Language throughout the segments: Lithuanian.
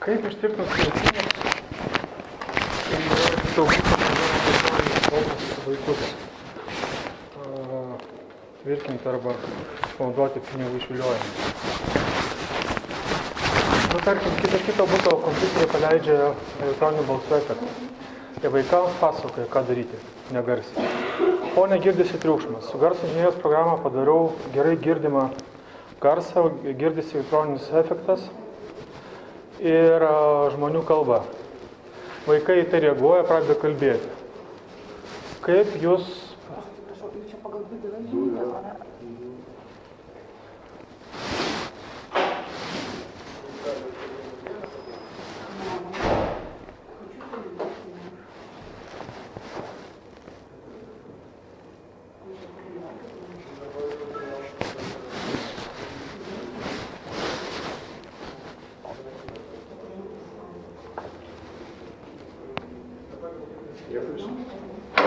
Kaip ištirpinus krūtinės ir saugus vaikus tvirtinti arba naudoti pinigų išviliojimą. Tarkim, kito buto kompiuterį paleidžia elektroninių balsų efektą. Tai vaikams pasakoja, ką daryti, negarsiai. O negirdisi triukšmas. Su garso inžinierijos programą padariau gerai girdimą garsą, girdisi elektroninis efektas ir žmonių kalba. Vaikai į tai reaguoja, pradeda kalbėti. Kaip jūs...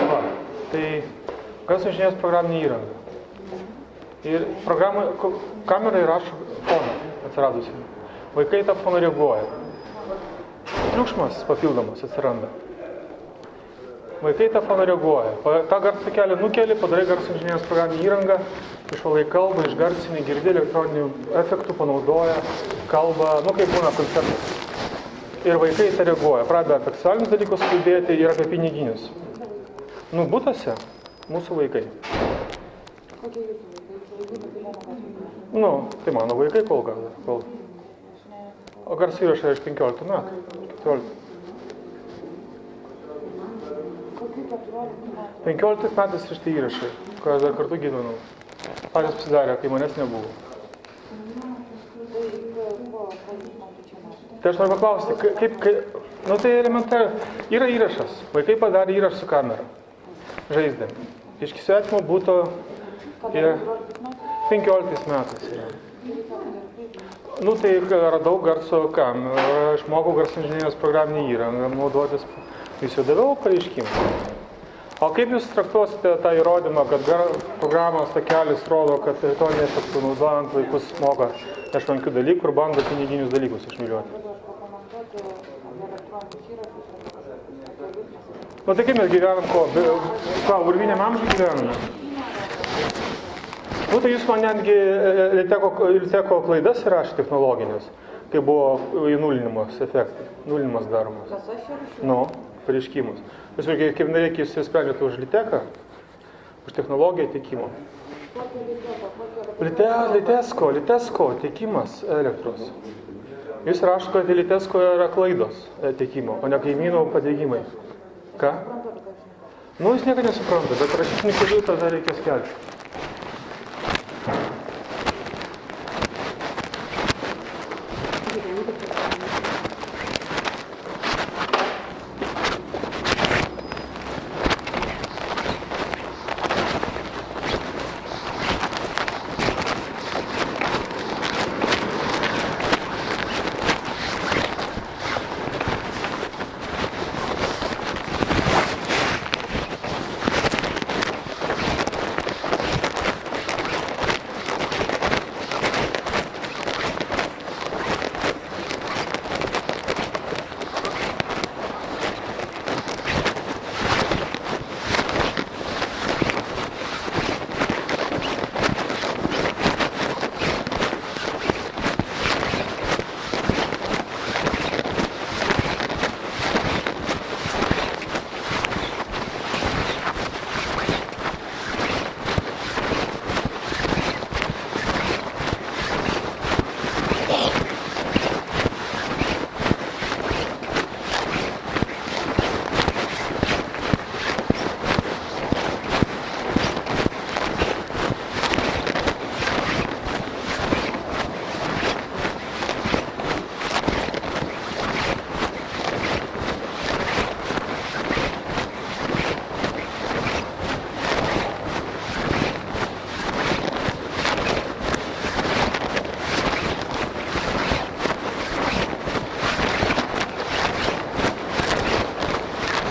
Va, tai garso inžinierijos programinė įranga. Ir kamerai rašo foną atsiradusi. Vaikai tą foną reaguoja. Triukšmas papildomas atsiranda. Vaikai tą foną reaguoja. Ta garso kelį nukeli, padarai garso inžinierijos programinę įrangą, išvalai kalbą, išgarsini, girdi elektroninių efektų, panaudoja kalbą, kaip būna koncertas. Ir vaikai tai reaguoja, pradeda apie seksualinius dalykus kalbėti ir apie piniginius. Butuose mūsų vaikai. Kokie jūsų vaikai? Tai mano vaikai kol kas. O garso įrašai iš 15 metų. 14. 15 metais iš tai įrašai, kai aš dar kartu gyvenau. Patys pasidarė, kai manęs nebuvo. Tai aš noriu paklausti, tai elementariai, yra įrašas, vaikai padarė įrašą su kamera, žaisdami. Iš svetimo būto 15 metais yra. Tai radau garso kamerą, išmokau garso inžinierijos programinį įrangą, naudotis, jūs jau daviau pareiškimą. O kaip jūs traktuosite tą įrodymą, kad programos takelis rodo, kad teritorinį efektų naudojant vaikus moka nešvankių dalykų ir bando piniginius dalykus išvilioti? Tai kaip mes gyvenam ko? Urviniam amžiui gyvename? Tai jūs man netgi Liteko klaidas įrašė technologinės, kai buvo nulinimas efektai, nulinimas daromas. Kas aš įrašiau? Pareiškimus. Kaip nereikia jūs sprendžiate už Liteką, už technologiją teikimo. Litesko tiekimas elektros. Jis rašo, kad Litesko yra klaidos tiekimo, o ne kaimynų padėjimai. Ką? Nu, jis niekada nesupranta, bet rašytiniu keliu tada reikės kelti.